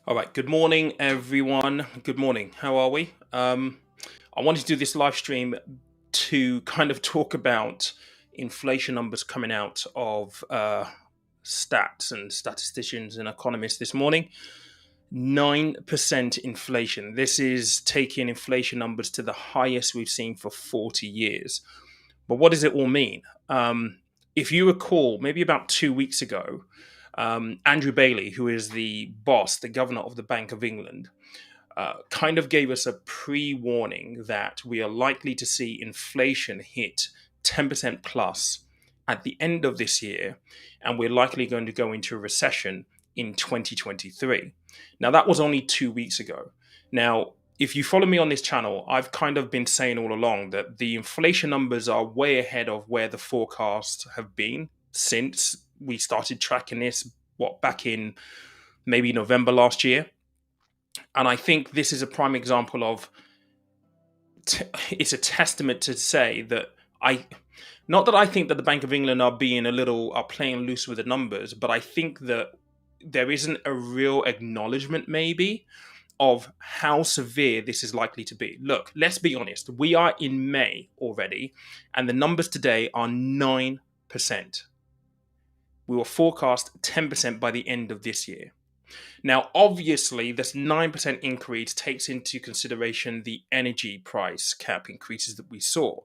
All right. Good morning, everyone. Good morning. How are we? I wanted to do this live stream to kind of talk about inflation numbers coming out of stats and statisticians and economists this morning. 9% inflation. This is taking inflation numbers to the highest we've seen for 40 years. But what does it all mean? If you recall, maybe about 2 weeks ago, Andrew Bailey, who is the boss, the governor of the Bank of England, kind of gave us a pre-warning that we are likely to see inflation hit 10% plus at the end of this year, and we're likely going to go into a recession in 2023. Now, that was only 2 weeks ago. Now, if you follow me on this channel, I've kind of been saying all along that the inflation numbers are way ahead of where the forecasts have been since we started tracking this, back in maybe November last year. And I think this is a prime example of it's a testament to say that not that I think that the Bank of England are playing loose with the numbers, but I think that there isn't a real acknowledgement maybe of how severe this is likely to be. Look, let's be honest. We are in May already, and the numbers today are 9%. We will forecast 10% by the end of this year. Now, obviously, this 9% increase takes into consideration the energy price cap increases that we saw,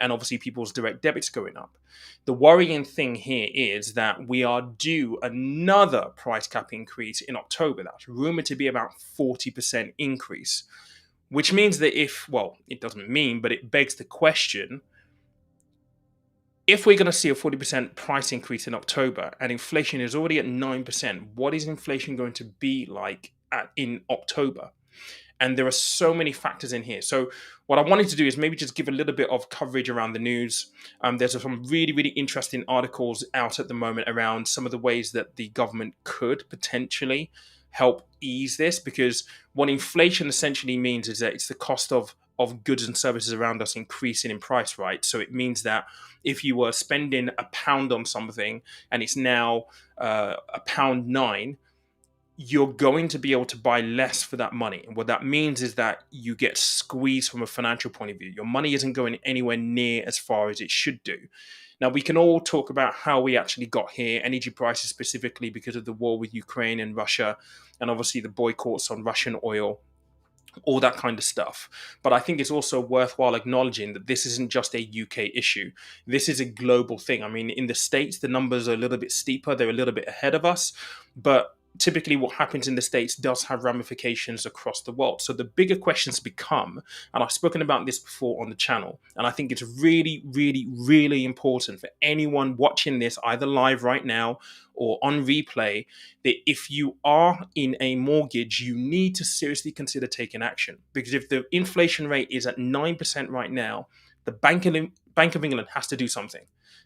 and obviously people's direct debits going up. The worrying thing here is that we are due another price cap increase in October. That's rumored to be about 40% increase, which means that it doesn't mean, but it begs the question, if we're going to see a 40% price increase in October and inflation is already at 9%, what is inflation going to be like in October? And there are so many factors in here. So what I wanted to do is maybe just give a little bit of coverage around the news. There's some really, really interesting articles out at the moment around some of the ways that the government could potentially help ease this, because what inflation essentially means is that it's the cost of goods and services around us increasing in price, right? So it means that if you were spending £1 on something and it's now £1.09, you're going to be able to buy less for that money. And what that means is that you get squeezed from a financial point of view. Your money isn't going anywhere near as far as it should do. Now, we can all talk about how we actually got here, energy prices specifically because of the war with Ukraine and Russia, and obviously the boycotts on Russian oil, all that kind of stuff. But I think it's also worthwhile acknowledging that this isn't just a UK issue. This is a global thing. I mean, in the States, the numbers are a little bit steeper. They're a little bit ahead of us. But typically what happens in the States does have ramifications across the world. So the bigger questions become, and I've spoken about this before on the channel, and I think it's really, really, really important for anyone watching this either live right now or on replay, that if you are in a mortgage, you need to seriously consider taking action. Because if the inflation rate is at 9% right now, the Bank of England has to do something.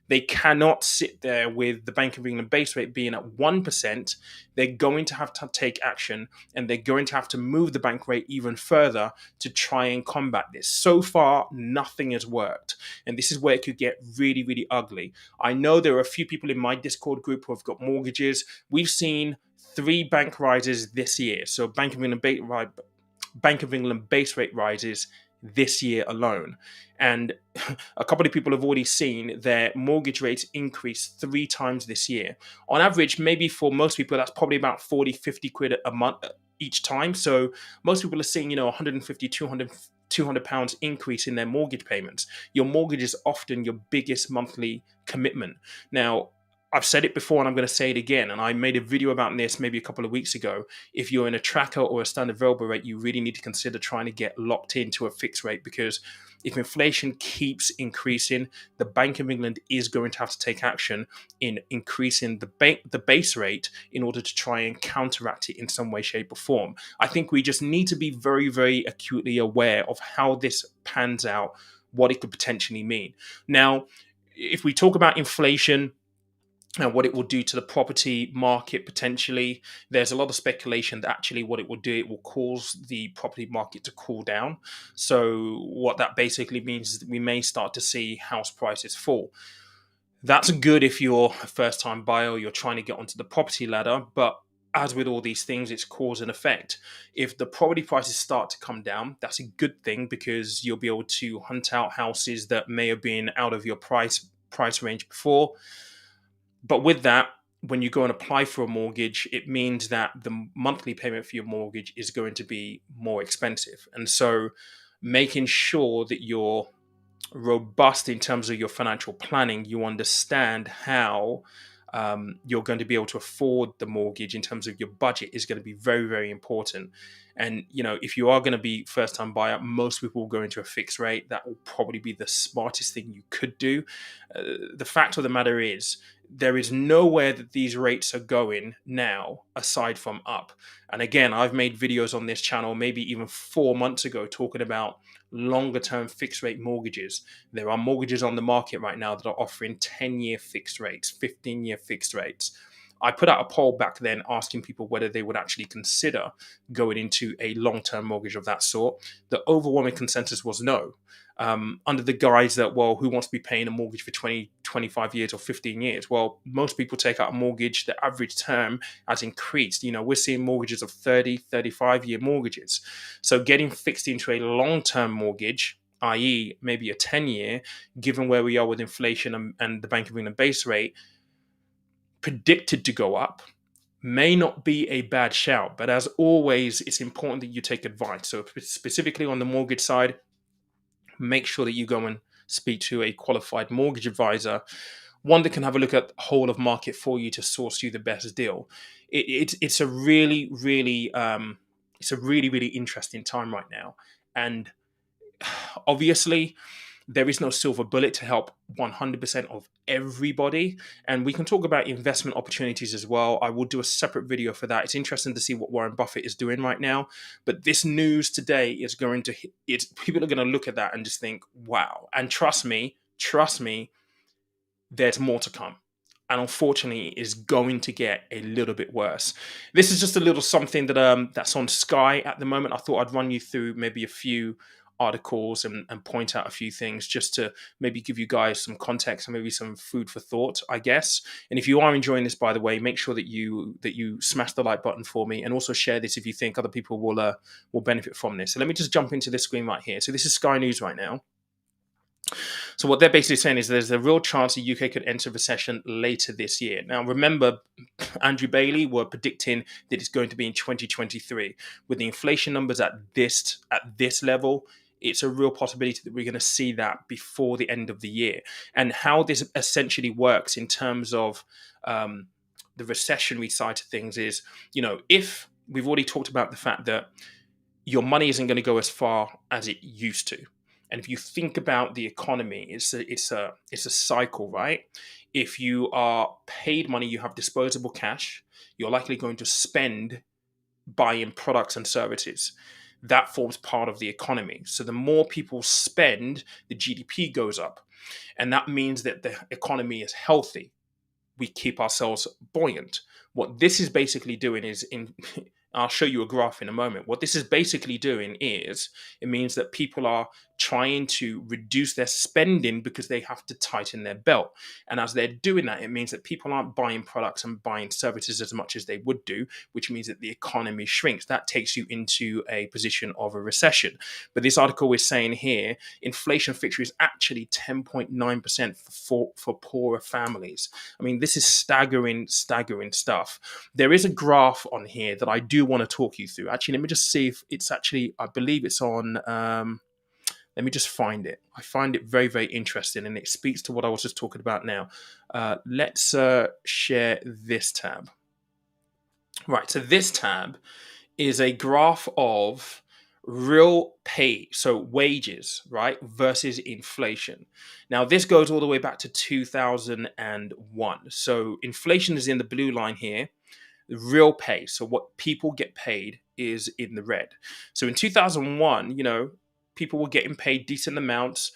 They cannot sit there with the Bank of England base rate being at 1%. They're going to have to take action, and they're going to have to move the bank rate even further to try and combat this. So far, nothing has worked. And this is where it could get really, really ugly. I know there are a few people in my Discord group who have got mortgages. We've seen 3 bank rises this year. So Bank of England base rate rises this year alone. And a couple of people have already seen their mortgage rates increase 3 times this year. On average, maybe for most people, that's probably about 40, 50 quid a month each time. So most people are seeing, 150, 200 pounds increase in their mortgage payments. Your mortgage is often your biggest monthly commitment. Now, I've said it before and I'm going to say it again, and I made a video about this maybe a couple of weeks ago. If you're in a tracker or a standard variable rate, you really need to consider trying to get locked into a fixed rate, because if inflation keeps increasing, the Bank of England is going to have to take action in increasing the base rate in order to try and counteract it in some way, shape or form. I think we just need to be very, very acutely aware of how this pans out, what it could potentially mean. Now, if we talk about inflation, and what it will do to the property market potentially. There's a lot of speculation that actually what it will do, it will cause the property market to cool down. So what that basically means is that we may start to see house prices fall. That's good if you're a first time buyer or you're trying to get onto the property ladder. But as with all these things, it's cause and effect. If the property prices start to come down, that's a good thing because you'll be able to hunt out houses that may have been out of your price range before. But with that, when you go and apply for a mortgage, it means that the monthly payment for your mortgage is going to be more expensive. And so making sure that you're robust in terms of your financial planning, you understand how you're going to be able to afford the mortgage in terms of your budget is going to be very, very important. And if you are going to be first time buyer, most people will go into a fixed rate. That will probably be the smartest thing you could do. The fact of the matter is, there is nowhere that these rates are going now aside from up. And again, I've made videos on this channel maybe even 4 months ago talking about longer term fixed rate mortgages. There are mortgages on the market right now that are offering 10-year fixed rates, 15-year fixed rates. I put out a poll back then asking people whether they would actually consider going into a long-term mortgage of that sort. The overwhelming consensus was no. Under the guise that, well, who wants to be paying a mortgage for 20, 25 years or 15 years? Well, most people take out a mortgage. The average term has increased. We're seeing mortgages of 30, 35-year mortgages. So getting fixed into a long-term mortgage, i.e. maybe a 10-year, given where we are with inflation and the Bank of England base rate, predicted to go up, may not be a bad shout. But as always, it's important that you take advice. So specifically on the mortgage side, make sure that you go and speak to a qualified mortgage advisor, one that can have a look at the whole of market for you to source you the best deal. It's a really, really really interesting time right now. And obviously, there is no silver bullet to help 100% of everybody. And we can talk about investment opportunities as well. I will do a separate video for that. It's interesting to see what Warren Buffett is doing right now. But this news today is people are going to look at that and just think, wow. And trust me, there's more to come. And unfortunately, is going to get a little bit worse. This is just a little something that's on Sky at the moment. I thought I'd run you through maybe a few articles and point out a few things just to maybe give you guys some context and maybe some food for thought, I guess. And if you are enjoying this, by the way, make sure that you smash the like button for me, and also share this if you think other people will benefit from this. So let me just jump into this screen right here. So this is Sky News right now. So what they're basically saying is there's a real chance the UK could enter recession later this year. Now, remember, Andrew Bailey were predicting that it's going to be in 2023. With the inflation numbers at this level, it's a real possibility that we're going to see that before the end of the year. And how this essentially works in terms of the recessionary side of things is, if we've already talked about the fact that your money isn't going to go as far as it used to. And if you think about the economy, it's a cycle, right? If you are paid money, you have disposable cash, you're likely going to spend buying products and services. That forms part of the economy. So the more people spend, the GDP goes up. And that means that the economy is healthy. We keep ourselves buoyant. What this is basically doing is, I'll show you a graph in a moment. What this is basically doing is it means that people are trying to reduce their spending because they have to tighten their belt. And as they're doing that, it means that people aren't buying products and buying services as much as they would do, which means that the economy shrinks. That takes you into a position of a recession. But this article is saying here, inflation figure is actually 10.9% for poorer families. I mean, this is staggering stuff. There is a graph on here that I do want to talk you through. Actually, let me just see if it's actually, I believe it's on, let me just find it. I find it very, very interesting, and it speaks to what I was just talking about now. Let's share this tab. Right, so this tab is a graph of real pay, so wages, right, versus inflation. Now, this goes all the way back to 2001. So inflation is in the blue line here. The real pay, so what people get paid, is in the red. So in 2001, people were getting paid decent amounts,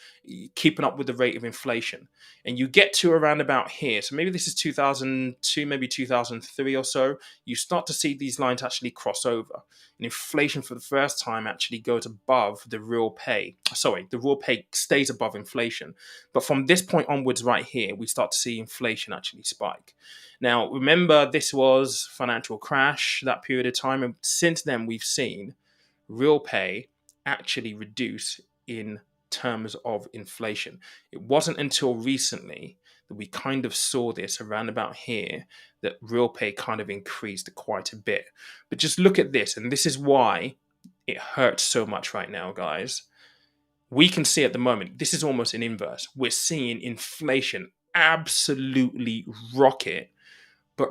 keeping up with the rate of inflation. And you get to around about here, so maybe this is 2002, maybe 2003 or so, you start to see these lines actually cross over. And inflation for the first time actually goes above the real pay. Sorry, the real pay stays above inflation. But from this point onwards right here, we start to see inflation actually spike. Now, remember, this was financial crash, that period of time. And since then, we've seen real pay actually reduce in terms of inflation. It wasn't until recently that we kind of saw this around about here, that real pay kind of increased quite a bit. But just look at this, and this is why it hurts so much right now, guys. We can see at the moment, this is almost an inverse. We're seeing inflation absolutely rocket, but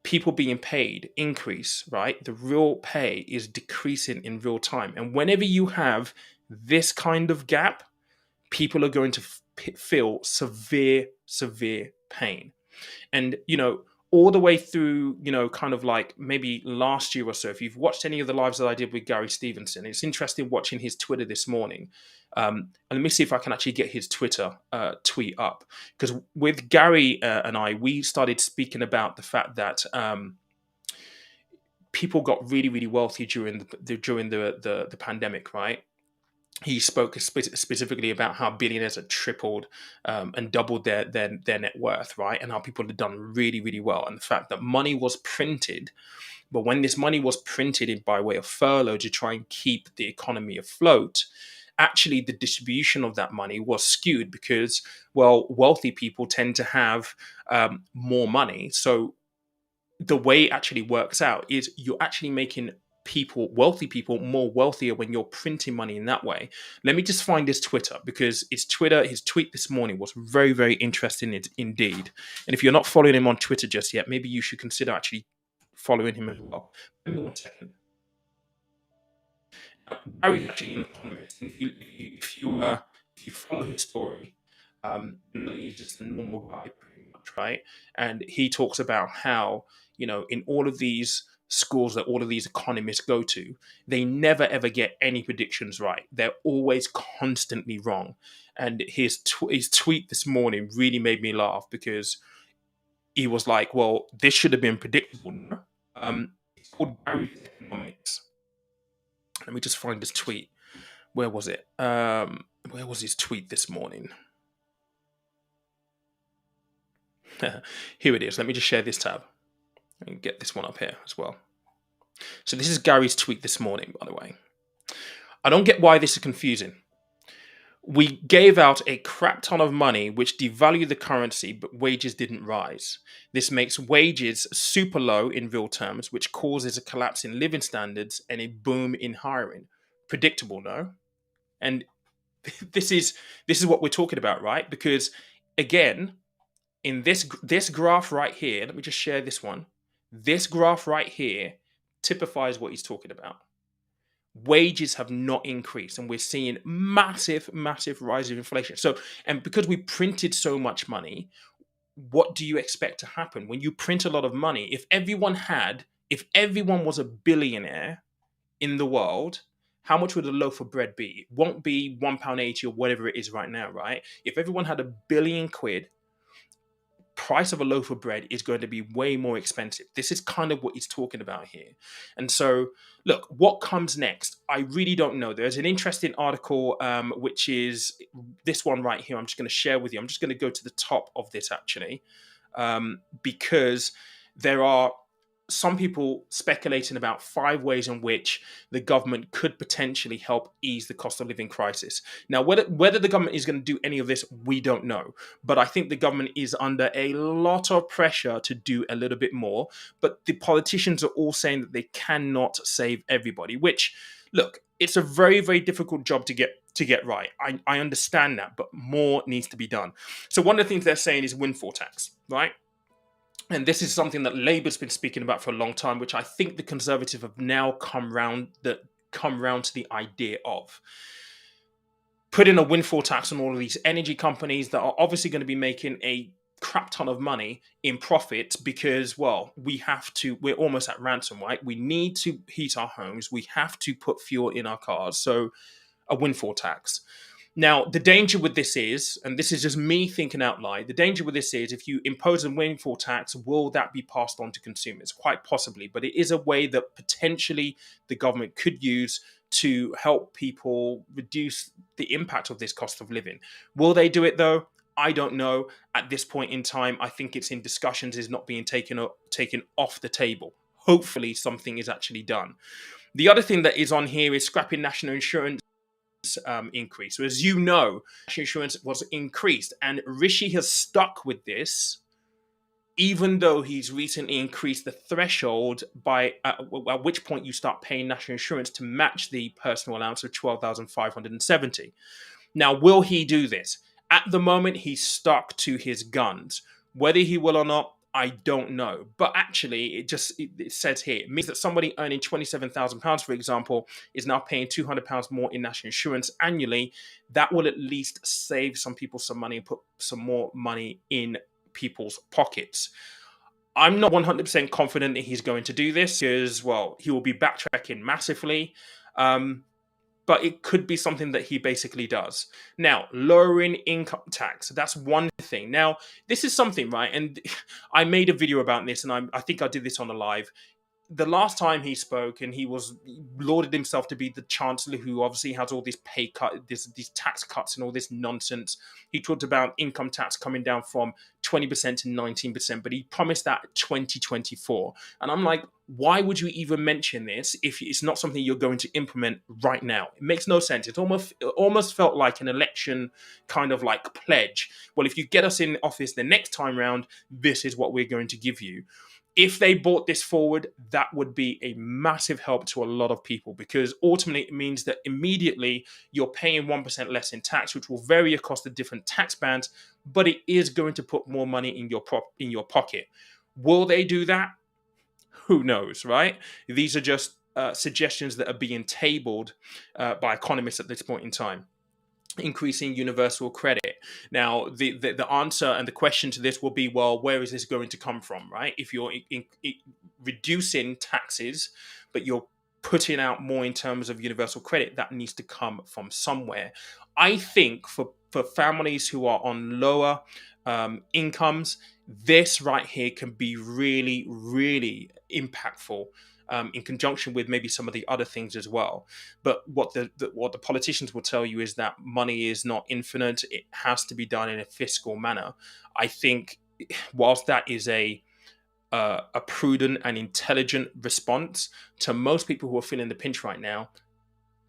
people being paid increase, right? The real pay is decreasing in real time. And whenever you have this kind of gap, people are going to feel severe pain. And, all the way through, kind of like maybe last year or so, if you've watched any of the lives that I did with Gary Stevenson, it's interesting watching his Twitter this morning. And let me see if I can actually get his Twitter tweet up. Because with Gary and I, we started speaking about the fact that people got really, really wealthy during the pandemic, right? He spoke specifically about how billionaires had tripled and doubled their net worth, right? And how people had done really, really well. And the fact that money was printed, but when this money was printed in by way of furlough to try and keep the economy afloat, actually the distribution of that money was skewed because, well, wealthy people tend to have more money. So the way it actually works out is you're actually making wealthy people more wealthier when you're printing money in that way. Let me just find his Twitter, because his tweet this morning was very, very interesting indeed. And if you're not following him on Twitter just yet, maybe you should consider actually following him as well. Give me 1 second. Gary's actually an economist. If you follow his story, he's just a normal guy pretty much, right? And he talks about how, in all of these schools that all of these economists go to, they never ever get any predictions right. They're always constantly wrong. And his tweet this morning really made me laugh, because he was like, well, this should have been predictable. It's called Gary's Economics. Let me just find his tweet. Where was it? Where was his tweet this morning? Here it is. Let me just share this tab and get this one up here as well. So this is Gary's tweet this morning, by the way. I don't get why this is confusing. We gave out a crap ton of money, which devalued the currency, but wages didn't rise. This makes wages super low in real terms, which causes a collapse in living standards and a boom in hiring. Predictable, no? And this is what we're talking about, right? Because again, in this graph right here, let me just share this one. This graph right here typifies what he's talking about. Wages have not increased, and we're seeing massive rise of inflation. So, and because we printed so much money, what do you expect to happen when you print a lot of money? If everyone was a billionaire in the world, how much would a loaf of bread be? It won't be £1.80 or whatever it is right now, right? If everyone had £1 billion, price of a loaf of bread is going to be way more expensive. This is kind of what he's talking about here. And so, look, what comes next? I really don't know. There's an interesting article, which is this one right here. I'm just going to share with you. I'm just going to go to the top of this, actually, because there are some people speculating about 5 ways in which the government could potentially help ease the cost of living crisis. Now, whether the government is going to do any of this, we don't know. But I think the government is under a lot of pressure to do a little bit more. But the politicians are all saying that they cannot save everybody, which, look, it's a very, very difficult job to get right. I understand that, but more needs to be done. So one of the things they're saying is windfall tax, right? And this is something that Labour's been speaking about for a long time, which I think the Conservatives have now come round to the idea of. Putting a windfall tax on all of these energy companies that are obviously going to be making a crap ton of money in profit because, well, we're almost at ransom, right? We need to heat our homes. We have to put fuel in our cars. So a windfall tax. Now, the danger with this is, and this is just me thinking out loud, the danger with this is if you impose a windfall tax, will that be passed on to consumers? Quite possibly, but it is a way that potentially the government could use to help people reduce the impact of this cost of living. Will they do it though? I don't know. At this point in time, I think it's in discussions, is not being taken off the table. Hopefully, something is actually done. The other thing that is on here is scrapping national insurance increase. So as you know, national insurance was increased, and Rishi has stuck with this, even though he's recently increased the threshold by at which point you start paying national insurance to match the personal allowance of 12,570. Now, will he do this? At the moment, he's stuck to his guns. Whether he will or not, I don't know. But actually, it says here, it means that somebody earning £27,000, for example, is now paying £200 more in national insurance annually. That will at least save some people some money and put some more money in people's pockets. I'm not 100% confident that he's going to do this because, well, he will be backtracking massively. But it could be something that he basically does. Now, lowering income tax, that's one thing. Now, this is something, right? And I made a video about this, and I think I did this on a live. The last time he spoke, and he lauded himself to be the chancellor who obviously has all these pay cut, these tax cuts and all this nonsense. He talked about income tax coming down from 20% to 19%, but he promised that 2024. And I'm like, why would you even mention this if it's not something you're going to implement right now? It makes no sense. It almost felt like an election kind of like pledge. Well, if you get us in office the next time round, this is what we're going to give you. If they brought this forward, that would be a massive help to a lot of people, because ultimately it means that immediately you're paying 1% less in tax, which will vary across the different tax bands, but it is going to put more money in your pocket. Will they do that? Who knows, right? These are just suggestions that are being tabled by economists at this point in time. Increasing universal credit. Now, the answer and the question to this will be, well, where is this going to come from, right? If you're reducing taxes, but you're putting out more in terms of universal credit, that needs to come from somewhere. I think for families who are on lower incomes, this right here can be really, really impactful. In conjunction with maybe some of the other things as well. But what the politicians will tell you is that money is not infinite. It has to be done in a fiscal manner. I think whilst that is a prudent and intelligent response to most people who are feeling the pinch right now,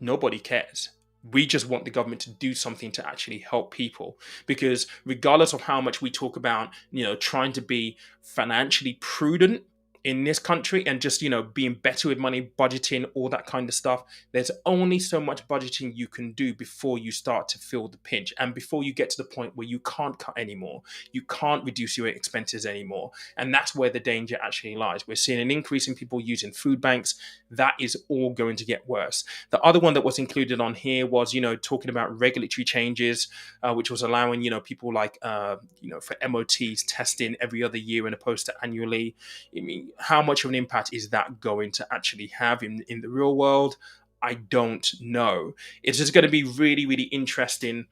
nobody cares. We just want the government to do something to actually help people, because regardless of how much we talk about, trying to be financially prudent in this country and just, being better with money, budgeting, all that kind of stuff, there's only so much budgeting you can do before you start to feel the pinch, and before you get to the point where you can't cut anymore, you can't reduce your expenses anymore. And that's where the danger actually lies. We're seeing an increase in people using food banks. That is all going to get worse. The other one that was included on here was, talking about regulatory changes, which was allowing, people like, for MOTs testing every other year and opposed to annually. I mean, how much of an impact is that going to actually have in the real world? I don't know. It's just going to be really, really interesting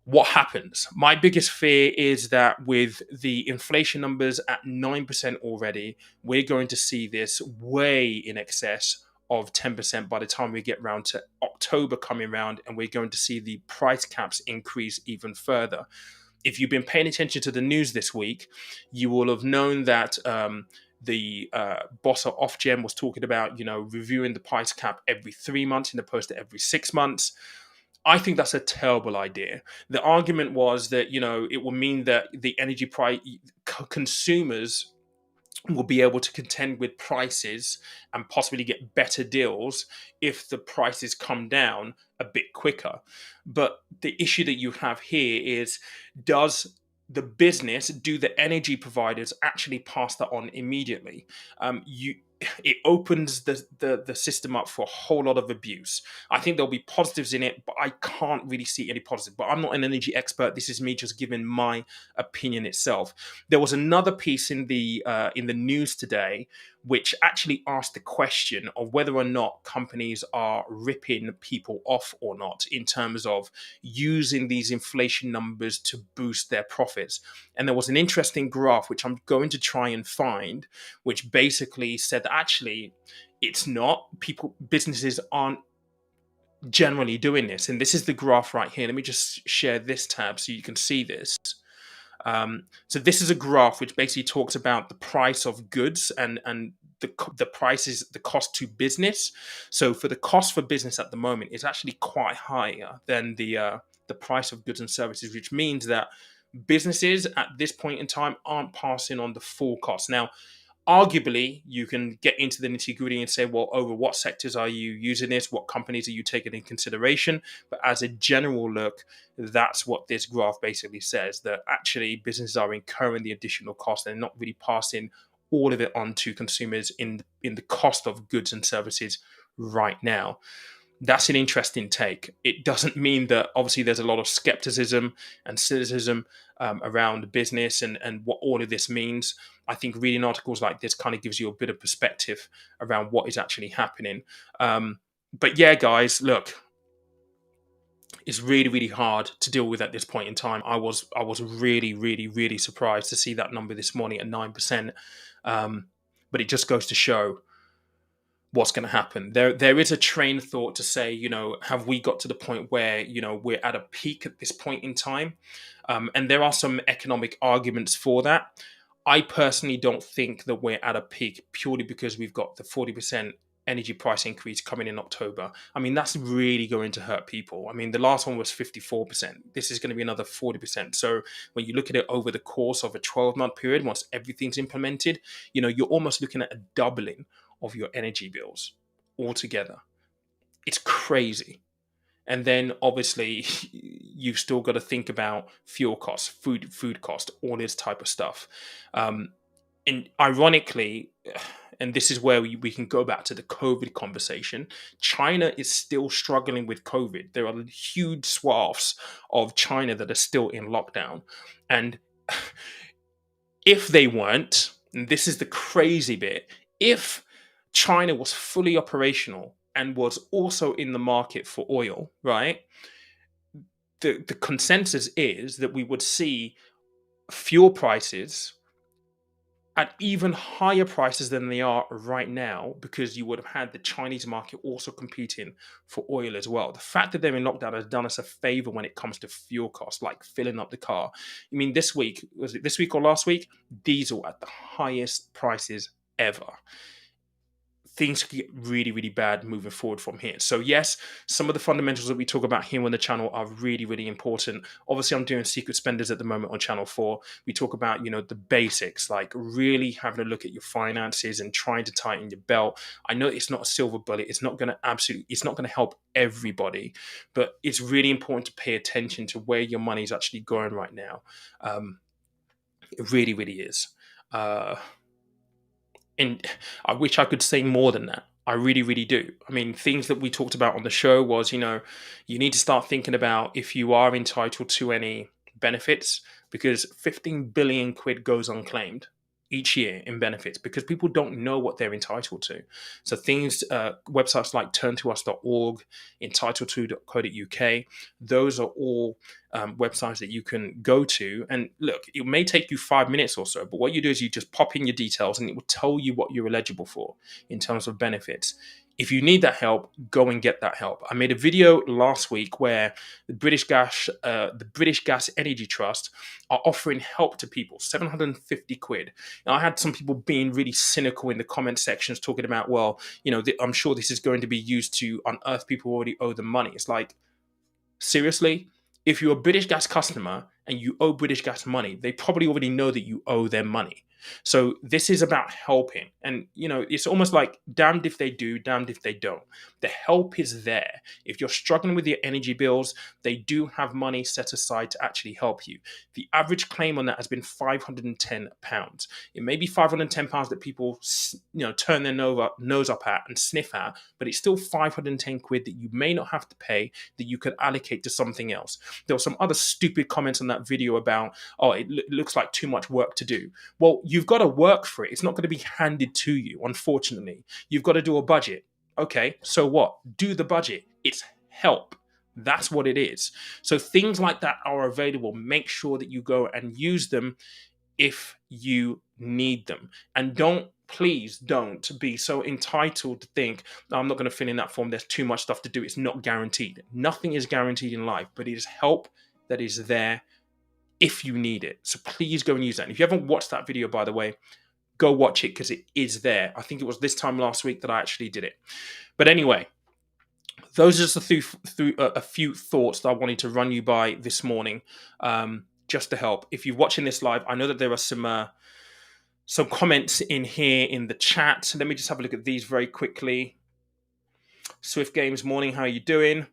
what happens. My biggest fear is that with the inflation numbers at 9% already, we're going to see this way in excess of 10% by the time we get round to October coming round, and we're going to see the price caps increase even further. If you've been paying attention to the news this week, you will have known that the boss of Ofgem was talking about, reviewing the price cap every 3 months in opposed to every 6 months. I think that's a terrible idea. The argument was that, it will mean that the energy price consumers will be able to contend with prices and possibly get better deals if the prices come down a bit quicker. But the issue that you have here is, does the energy providers actually pass that on immediately? it opens the system up for a whole lot of abuse. I think there'll be positives in it, but I can't really see any positive. But I'm not an energy expert. This is me just giving my opinion itself. There was another piece in the news today which actually asked the question of whether or not companies are ripping people off or not in terms of using these inflation numbers to boost their profits. And there was an interesting graph which I'm going to try and find, which basically said that actually it's not, businesses aren't generally doing this. And this is the graph right here. Let me just share this tab so you can see this. So this is a graph which basically talks about the price of goods and the price is the cost to business. So for the cost for business at the moment is actually quite higher than the price of goods and services, which means that businesses at this point in time aren't passing on the full cost. Now, arguably, you can get into the nitty gritty and say, well, over what sectors are you using this? What companies are you taking in consideration? But as a general look, that's what this graph basically says, that actually businesses are incurring the additional cost and not really passing all of it on to consumers in the cost of goods and services right now. That's an interesting take. It doesn't mean that obviously there's a lot of skepticism and cynicism around business and what all of this means. I think reading articles like this kind of gives you a bit of perspective around what is actually happening. But yeah, guys, look, it's really, really hard to deal with at this point in time. I was really, really, really surprised to see that number this morning at 9%. But it just goes to show what's going to happen. There is a train of thought to say, have we got to the point where, we're at a peak at this point in time? And there are some economic arguments for that. I personally don't think that we're at a peak purely because we've got the 40% energy price increase coming in October. I mean, that's really going to hurt people. I mean, the last one was 54%. This is going to be another 40%. So when you look at it over the course of a 12-month period, once everything's implemented, you're almost looking at a doubling of your energy bills altogether. It's crazy. And then obviously you've still got to think about fuel costs, food cost, all this type of stuff. And ironically, and this is where we can go back to the COVID conversation, China is still struggling with COVID. There are huge swaths of China that are still in lockdown. And if they weren't, and this is the crazy bit, if China was fully operational and was also in the market for oil, right? The consensus is that we would see fuel prices at even higher prices than they are right now, because you would have had the Chinese market also competing for oil as well. The fact that they're in lockdown has done us a favor when it comes to fuel costs, like filling up the car. I mean, this week, was it this week or last week? Diesel at the highest prices ever. Things could get really, really bad moving forward from here. So yes, some of the fundamentals that we talk about here on the channel are really, really important. Obviously, I'm doing secret spenders at the moment on channel 4. We talk about, the basics, like really having a look at your finances and trying to tighten your belt. I know it's not a silver bullet. It's not going to help everybody, but it's really important to pay attention to where your money is actually going right now. It really, really is. And I wish I could say more than that. I really, really do. I mean, things that we talked about on the show was, you need to start thinking about if you are entitled to any benefits, because 15 billion quid goes unclaimed each year in benefits because people don't know what they're entitled to. So websites like turntous.org, entitled2.co.uk, those are all websites that you can go to. And look, it may take you 5 minutes or so, but what you do is you just pop in your details and it will tell you what you're eligible for in terms of benefits. If you need that help, go and get that help. I made a video last week where the British Gas Energy Trust are offering help to people, 750 quid. Now, I had some people being really cynical in the comment sections talking about, well, I'm sure this is going to be used to unearth people who already owe them money. It's like, seriously? If you're a British Gas customer and you owe British Gas money, they probably already know that you owe them money. So this is about helping. And, it's almost like damned if they do, damned if they don't. The help is there. If you're struggling with your energy bills, they do have money set aside to actually help you. The average claim on that has been £510. It may be £510 that people, turn their nose up at and sniff at, but it's still 510 quid that you may not have to pay, that you could allocate to something else. There were some other stupid comments on that video about, oh, it looks like too much work to do. Well, you've got to work for it. It's not going to be handed to you, unfortunately. You've got to do a budget. Okay, so what? Do the budget. It's help. That's what it is. So things like that are available. Make sure that you go and use them if you need them. And please don't be so entitled to think, I'm not going to fill in that form. There's too much stuff to do. It's not guaranteed. Nothing is guaranteed in life, but it is help that is there if you need it. So please go and use that. And if you haven't watched that video, by the way, go watch it because it is there. I think it was this time last week that I actually did it. But anyway, those are just a few thoughts that I wanted to run you by this morning, just to help. If you're watching this live, I know that there are some comments in here in the chat. Let me just have a look at these very quickly. Swift Games, morning. How are you doing?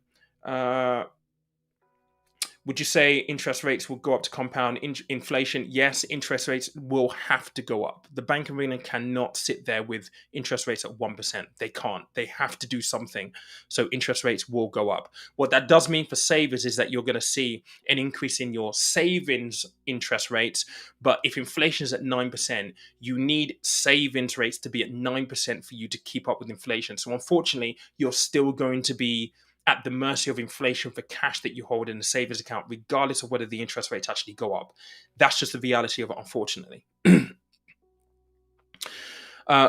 Would you say interest rates will go up to compound inflation? Yes, interest rates will have to go up. The Bank of England cannot sit there with interest rates at 1%. They can't. They have to do something. So interest rates will go up. What that does mean for savers is that you're going to see an increase in your savings interest rates. But if inflation is at 9%, you need savings rates to be at 9% for you to keep up with inflation. So unfortunately, you're still going to be at the mercy of inflation for cash that you hold in a savings account, regardless of whether the interest rates actually go up. That's just the reality of it, unfortunately.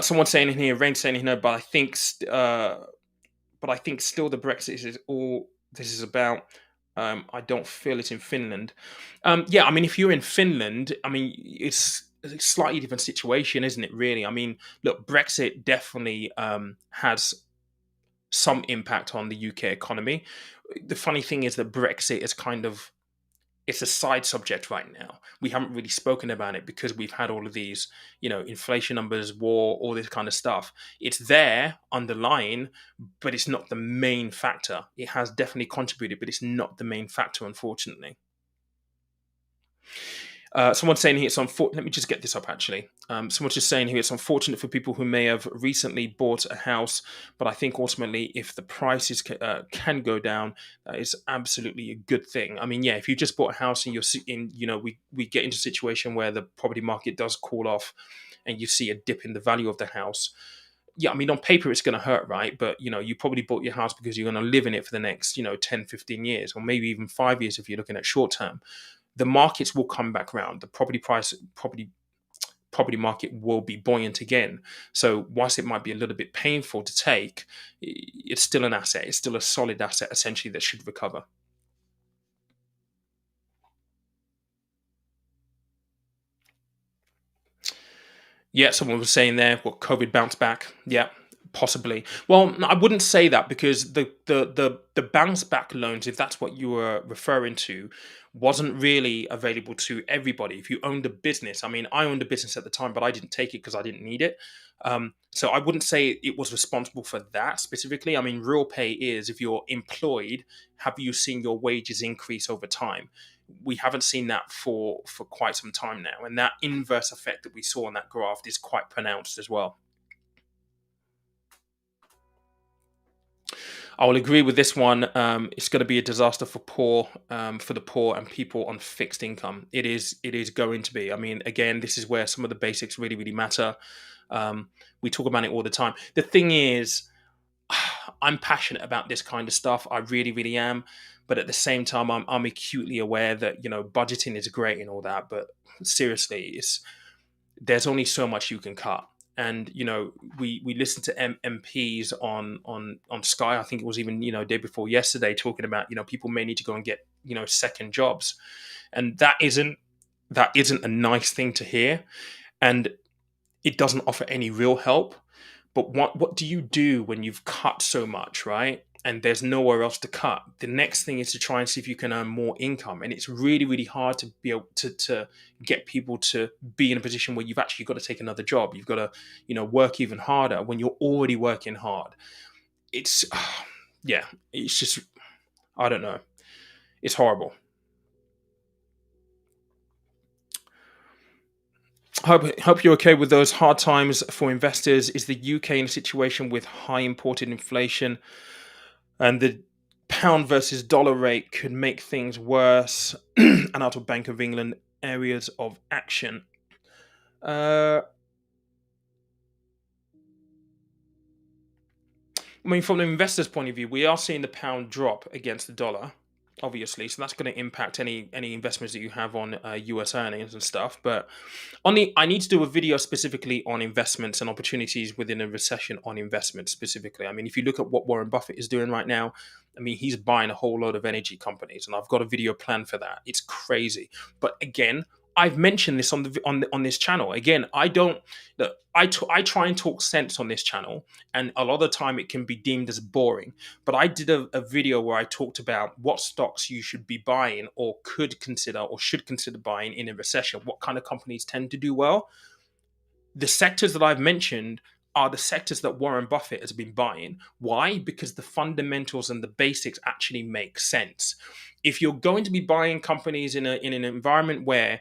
Someone saying in here, Rain saying in here, but I think still the Brexit is all this is about. I don't feel it in Finland. Yeah, I mean, if you're in Finland, I mean, it's a slightly different situation, isn't it? Really, I mean, look, Brexit definitely has some impact on the UK economy. The funny thing is that Brexit is it's a side subject right now. We haven't really spoken about it because we've had all of these, inflation numbers, war, all this kind of stuff. It's there underlying, but it's not the main factor. It has definitely contributed, but it's not the main factor, unfortunately. Someone's saying here it's unfortunate. Let me just get this up, actually. Someone's just saying here it's unfortunate for people who may have recently bought a house, but I think ultimately if the prices can go down, that is absolutely a good thing. I mean, yeah, if you just bought a house and we get into a situation where the property market does cool off and you see a dip in the value of the house. Yeah, I mean, on paper, it's going to hurt, right? But, you probably bought your house because you're going to live in it for the next, 10, 15 years, or maybe even 5 years if you're looking at short term. The markets will come back round. The property market will be buoyant again. So whilst it might be a little bit painful to take, it's still an asset. It's still a solid asset, essentially, that should recover. Yeah, someone was saying there, COVID bounce back? Yeah, possibly. Well, I wouldn't say that because the bounce back loans, if that's what you were referring to, wasn't really available to everybody. If you owned a business, I mean, I owned a business at the time, but I didn't take it because I didn't need it. So I wouldn't say it was responsible for that specifically. I mean, real pay is if you're employed, have you seen your wages increase over time? We haven't seen that for quite some time now. And that inverse effect that we saw on that graph is quite pronounced as well. I will agree with this one. It's going to be a disaster for the poor and people on fixed income. It is going to be. I mean, again, this is where some of the basics really, really matter. We talk about it all the time. The thing is, I'm passionate about this kind of stuff. I really, really am. But at the same time, I'm acutely aware that, budgeting is great and all that. But seriously, there's only so much you can cut. And, we listened to MPs on Sky. I think it was even, day before yesterday, talking about, people may need to go and get, second jobs. And that isn't a nice thing to hear. And it doesn't offer any real help. But what do you do when you've cut so much, right? and there's nowhere else to cut, the next thing is to try and see if you can earn more income. And it's really, really hard to be able to get people to be in a position where you've actually got to take another job. You've got to, work even harder when you're already working hard. It's, yeah, it's just, I don't know. It's horrible. Hope you're okay with those hard times for investors. Is the UK in a situation with high imported inflation, and the pound versus dollar rate could make things worse? And out of Bank of England areas of action. Uh, I mean, from the investor's point of view, we are seeing the pound drop against the dollar, obviously. So that's going to impact any investments that you have on US earnings and stuff. But I need to do a video specifically on investments and opportunities within a recession on investments specifically. I mean, if you look at what Warren Buffett is doing right now, I mean, he's buying a whole load of energy companies, and I've got a video plan for that. It's crazy. But again, I've mentioned this on this channel. Again, I don't look. I try and talk sense on this channel, and a lot of the time it can be deemed as boring. But I did a video where I talked about what stocks you should be buying or could consider or should consider buying in a recession. What kind of companies tend to do well? The sectors that I've mentioned are the sectors that Warren Buffett has been buying. Why? Because the fundamentals and the basics actually make sense. If you're going to be buying companies in an environment where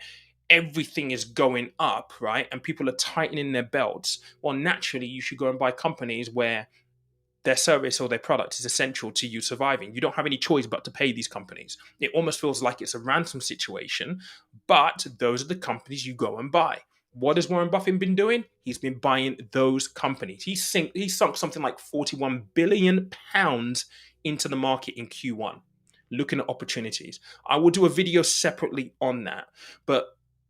everything is going up, right, and people are tightening their belts, well, naturally, you should go and buy companies where their service or their product is essential to you surviving. You don't have any choice but to pay these companies. It almost feels like it's a ransom situation, but those are the companies you go and buy. What has Warren Buffett been doing? He's been buying those companies. He sunk something like £41 billion into the market in Q1, looking at opportunities. I will do a video separately on that. But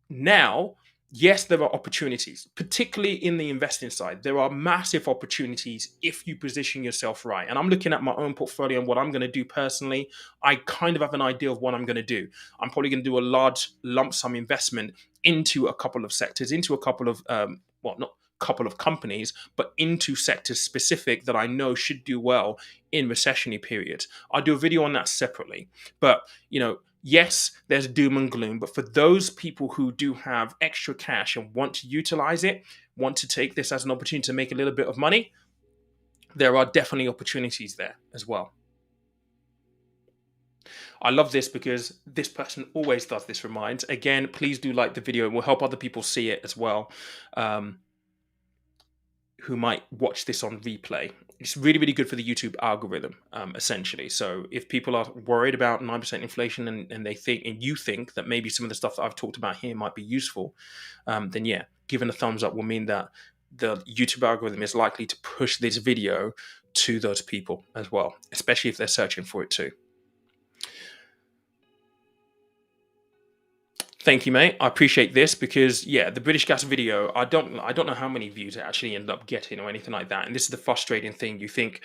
now, yes, there are opportunities, particularly in the investing side. There are massive opportunities if you position yourself right. And I'm looking at my own portfolio and what I'm going to do personally. I kind of have an idea of what I'm going to do. I'm probably going to do a large lump sum investment into a couple of sectors, into a couple of, not couple of companies, but into sectors specific that I know should do well in recessionary periods. I'll do a video on that separately. But, yes, there's doom and gloom, but for those people who do have extra cash and want to utilize it, want to take this as an opportunity to make a little bit of money, there are definitely opportunities there as well. I love this because this person always does this reminds. Again, please do like the video. It will help other people see it as well, who might watch this on replay. It's really, really good for the YouTube algorithm, essentially. So if people are worried about 9% inflation and they think, and you think that maybe some of the stuff that I've talked about here might be useful, then yeah, giving a thumbs up will mean that the YouTube algorithm is likely to push this video to those people as well, especially if they're searching for it too. Thank you, mate. I appreciate this because, yeah, the British Gas video, I don't know how many views it actually ended up getting or anything like that. And this is the frustrating thing. You think,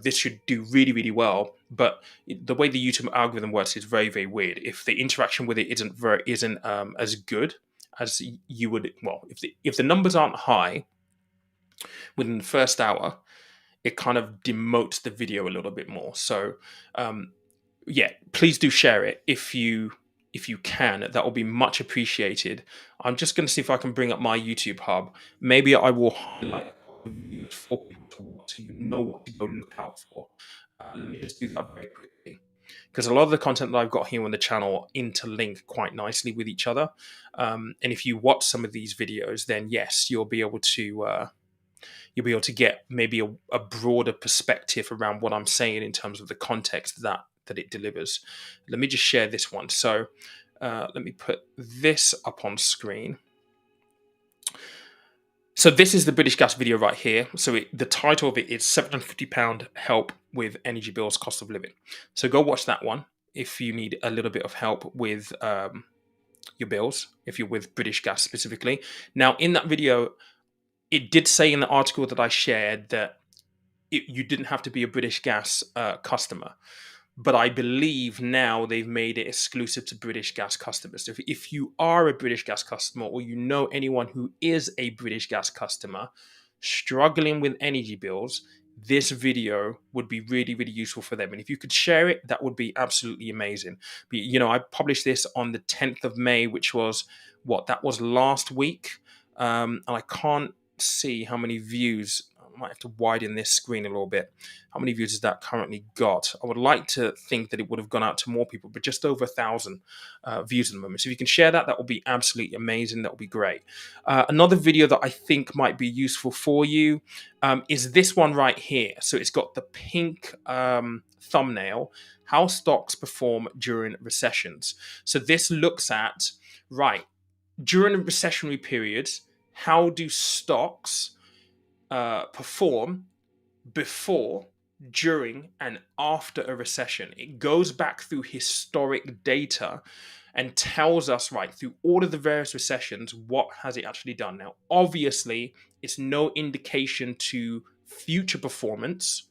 this should do really, really well, but the way the YouTube algorithm works is very, very weird. If the interaction with it isn't as good as you would, well, if the numbers aren't high within the first hour, it kind of demotes the video a little bit more. So, yeah, please do share it if you can. That will be much appreciated. I'm just going to see if I can bring up my YouTube hub. Maybe I will highlight videos for people to watch so you know what to go look out for. Let me just do that very quickly, because a lot of the content that I've got here on the channel interlink quite nicely with each other. And if you watch some of these videos, then yes, you'll be able to get maybe a broader perspective around what I'm saying in terms of the context that it delivers. Let me just share this one. So let me put this up on screen. So this is the British Gas video right here. So the title of it is £750 help with energy bills, cost of living. So go watch that one if you need a little bit of help with your bills, if you're with British Gas specifically. Now, in that video, it did say in the article that I shared that you didn't have to be a British Gas customer. But I believe now they've made it exclusive to British Gas customers. So if you are a British Gas customer, or you know anyone who is a British Gas customer struggling with energy bills, this video would be really, really useful for them. And if you could share it, that would be absolutely amazing. But, I published this on the 10th of May, which was that was last week. And I can't see how many views. I might have to widen this screen a little bit. How many views has that currently got? I would like to think that it would have gone out to more people, but just over 1,000 views at the moment. So if you can share that, that would be absolutely amazing. That would be great. Another video that I think might be useful for you is this one right here. So it's got the pink thumbnail, how stocks perform during recessions. So this looks at, during recessionary periods, how do stocks perform before, during, and after a recession? It goes back through historic data and tells us, through all of the various recessions, what has it actually done. Now, obviously, it's no indication to future performance,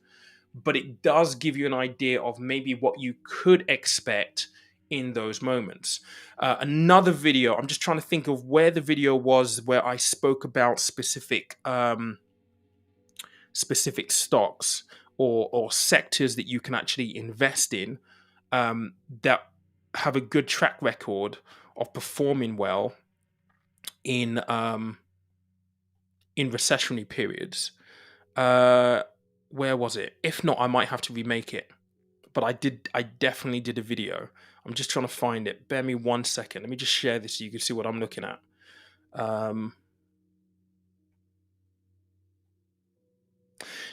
but it does give you an idea of maybe what you could expect in those moments. Another video, I'm just trying to think of where the video was where I spoke about specific stocks or sectors that you can actually invest in that have a good track record of performing well in recessionary periods. Where was it? If not, I might have to remake it. But I definitely did a video. I'm just trying to find it. Bear me 1 second. Let me just share this so you can see what I'm looking at.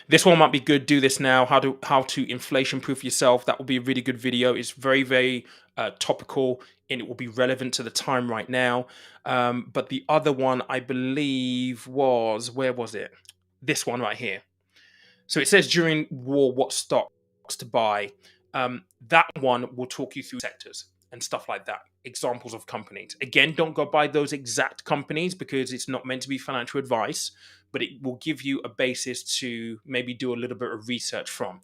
This one might be good. Do this now. How to inflation proof yourself. That will be a really good video. It's very, very topical, and it will be relevant to the time right now. But the other one, I believe, was, where was it? This one right here. So it says during war, what stocks to buy. That one will talk you through sectors and stuff like that. Examples of companies. Again, don't go buy those exact companies because it's not meant to be financial advice, but it will give you a basis to maybe do a little bit of research from.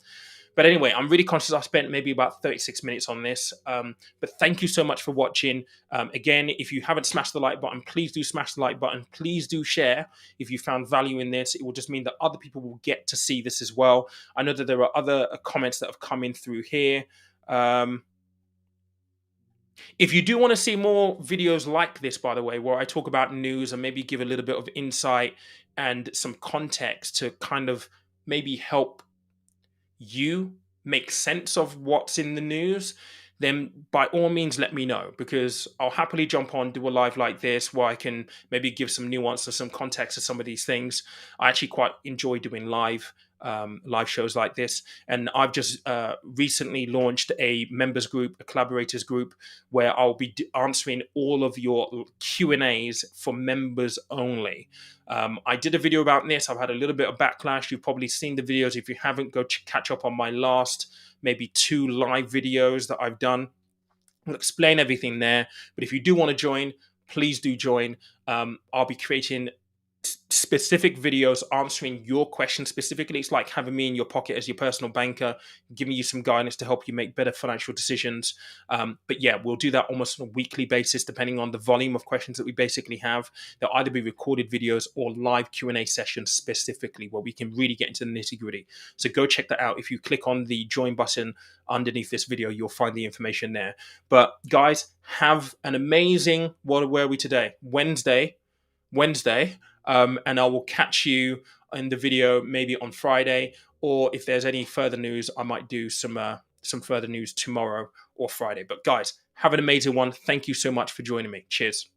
But anyway, I'm really conscious I spent maybe about 36 minutes on this. But thank you so much for watching. Again, if you haven't smashed the like button, please do smash the like button. Please do share if you found value in this. It will just mean that other people will get to see this as well. I know that there are other comments that have come in through here. If you do want to see more videos like this, by the way, where I talk about news and maybe give a little bit of insight and some context to kind of maybe help you make sense of what's in the news, then by all means let me know, because I'll happily jump on, do a live like this where I can maybe give some nuance or some context to some of these things. I actually quite enjoy doing live shows like this, and I've just recently launched a members group, a collaborators group, where I'll be answering all of your Q&As for members only. I did a video about this. I've had a little bit of backlash. You've probably seen the videos. If you haven't, go catch up on my last maybe 2 live videos that I've done. I'll explain everything there. But if you do want to join, please do join. I'll be creating specific videos answering your questions specifically. It's like having me in your pocket as your personal banker, giving you some guidance to help you make better financial decisions. But yeah, we'll do that almost on a weekly basis, depending on the volume of questions that we basically have. There'll either be recorded videos or live Q&A sessions specifically, where we can really get into the nitty gritty. So go check that out. If you click on the join button underneath this video, you'll find the information there. But guys, have an amazing, where are we today? Wednesday. And I will catch you in the video maybe on Friday, or if there's any further news, I might do some further news tomorrow or Friday. But guys, have an amazing one. Thank you so much for joining me. Cheers.